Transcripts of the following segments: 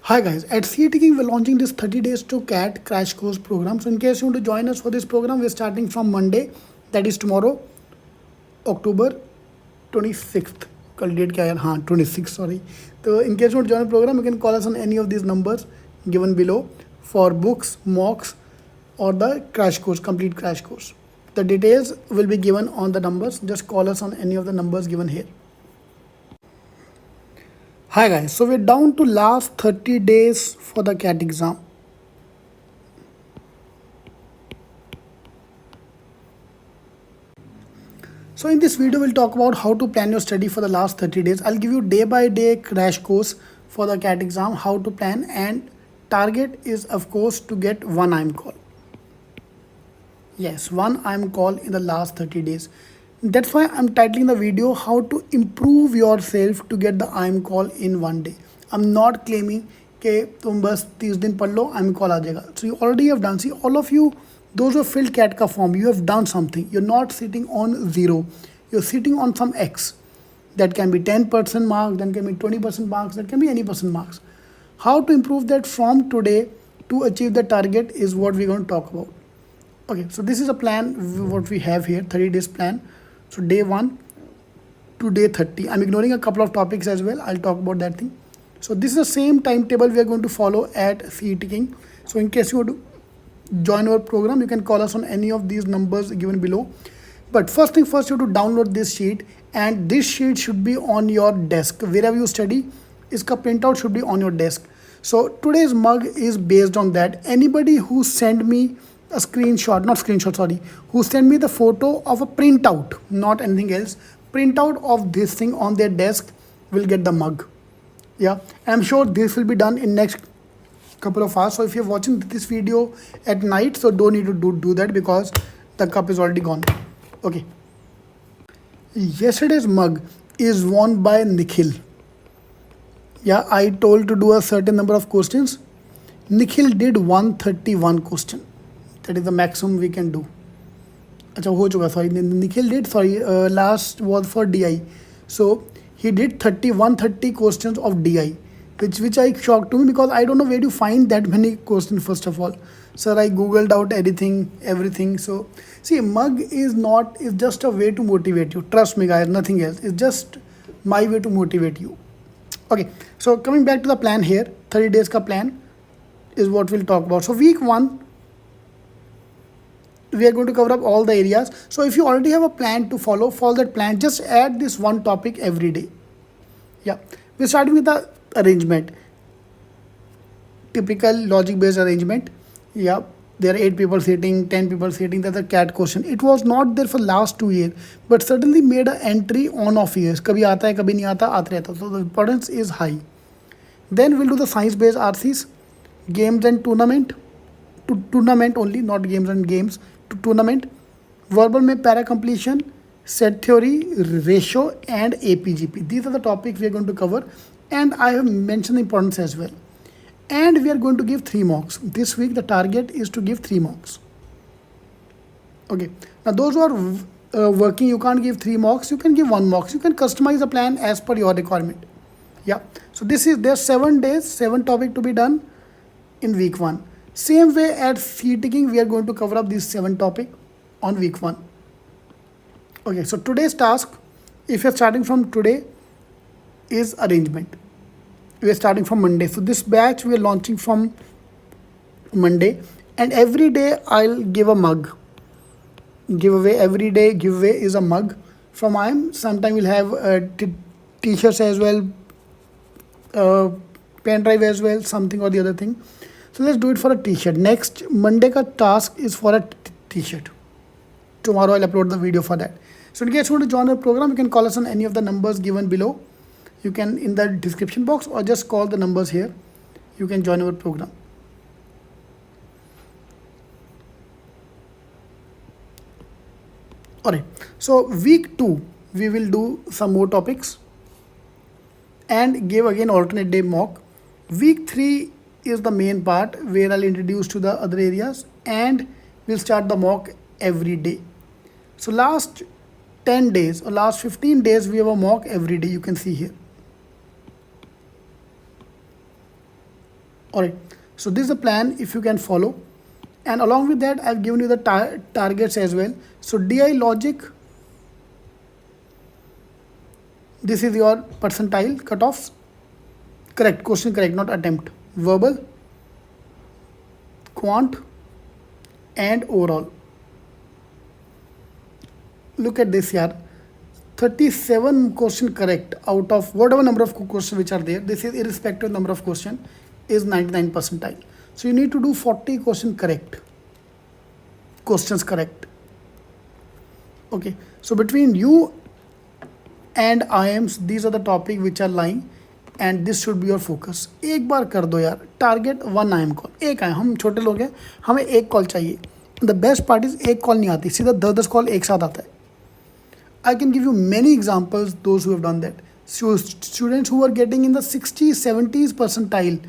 Hi guys, at CET King we're launching this 30 days to CAT crash course program. So in case you want to join us for this program, we're starting from Monday, that is tomorrow, October 26th. कल date क्या है यार, हाँ 26 sorry. तो in case you want to join the program, you can call us on any of these numbers given below for books, mocks or the crash course, complete crash course. The details will be given on the numbers. Just call us on any of the numbers given here. Hi guys, so we're down to last 30 days for the CAT exam. So in this video, we'll talk about how to plan your study for the last 30 days. I'll give you day by day crash course for the CAT exam, how to plan, and target is of course to get one IIM call. Yes, one IIM call in the last 30 days. That's why I'm titling the video how to improve yourself to get the IIM call in one day. I'm not claiming कि तुम बस 30 दिन पढ़ लो IIM call आ जाएगा. So you already have done. See, all of you, those who have filled CAT का form, you have done something. You're not sitting on zero. You're sitting on some X. That can be 10% marks, that can be 20% marks, that can be any percent marks. How to improve that from today to achieve the target is what we're going to talk about. Okay, so this is a plan what we have here, 30 days plan. So day 1 to day 30. I'm ignoring a couple of topics as well. I'll talk about that thing. So this is the same timetable we are going to follow at CET King. So in case you want to join our program, you can call us on any of these numbers given below. But first thing first, you have to download this sheet, and this sheet should be on your desk. Wherever you study, iska printout should be on your desk. So today's mug is based on that. Anybody who send me a screenshot, not screenshot, sorry, who send me the photo of a printout, not anything else, printout of this thing on their desk will get the mug. Yeah, I'm sure this will be done in next couple of hours. So if you're watching this video at night, so don't need to do that because the cup is already gone. Okay. Yesterday's mug is won by Nikhil. Yeah, I told to do a certain number of questions. Nikhil did 131 question. That is the maximum we can do. अच्छा हो चुका, sorry, Nikhil did, sorry, last was for DI. So he did 130 questions of DI, which I shocked to me because I don't know where to find that many questions first of all. Sir, I googled out everything. So see, mug is just a way to motivate you. Trust me guys, nothing else. It's just my way to motivate you. Okay, so coming back to the plan here, 30 days ka plan is what we'll talk about. So week 1, we are going to cover up all the areas. So if you already have a plan to follow that plan. Just add this one topic every day. Yeah, we're starting with the arrangement. Typical logic based arrangement. Yeah, there are 8 people sitting, 10 people sitting. That's a CAT question. It was not there for last 2 years, but certainly made an entry on off years. कभी आता है, कभी नहीं आता, आते रहता. So the importance is high. Then we'll do the science based RCs, games and tournament. Tournament only, not games and games. To tournament. Verbal में para completion, set theory, ratio and APGP. These are the topics we are going to cover, and I have mentioned the importance as well. And we are going to give 3 mocks. This week the target is to give 3 mocks. Okay. Now those who are working, you can't give 3 mocks. You can give 1 mock. You can customize the plan as per your requirement. Yeah. So there's 7 days, 7 topics to be done in week 1. Same way at CET King, we are going to cover up these 7 topics on week 1. Okay, so today's task, if you're starting from today, is arrangement. We are starting from Monday. So this batch we are launching from Monday, and every day I'll give a mug. Giveaway, every day giveaway is a mug from IIM. Sometime we'll have t-shirts as well, pen drive as well, something or the other thing. So let's do it for a t-shirt. Next Monday ka task is for a t-shirt. Tomorrow I'll upload the video for that. So in case you want to join our program, you can call us on any of the numbers given below. You can in the description box, or just call the numbers here. You can join our program. Alright, so week 2 we will do some more topics and give again alternate day mock. Week 3 is the main part where I'll introduce to the other areas, and we'll start the mock every day. So last 10 days or last 15 days we have a mock every day. You can see here. All right. So this is the plan if you can follow. And along with that, I've given you the targets as well. So DI logic, this is your percentile cutoffs. Correct, question correct, not attempt. Verbal, quant, and overall. Look at this here. 37 question correct out of whatever number of questions which are there. This is irrespective number of question is 99 percentile. So you need to do 40 questions correct. Okay, so between you and IIMs, these are the topic which are lying and this should be your focus. एक बार कर दो यार, target 1 IIM call, एक आए, हम छोटे लोग हैं, हमें एक कॉल चाहिए. द बेस्ट पार्ट इज एक कॉल नहीं आती, सीधा 10 कॉल एक साथ आता है. I can give you many examples, those who have done that. So students who are getting in the 60s, 70s percentile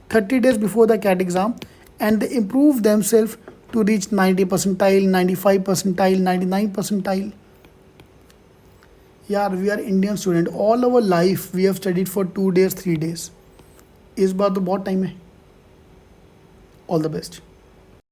30 days before the CAT exam, and they improve themselves to reach 90 percentile, 95 percentile, 99 percentile. Yeah, we are Indian student. All our life we have studied for 2 days, 3 days. इस बार तो बहुत time है. All the best.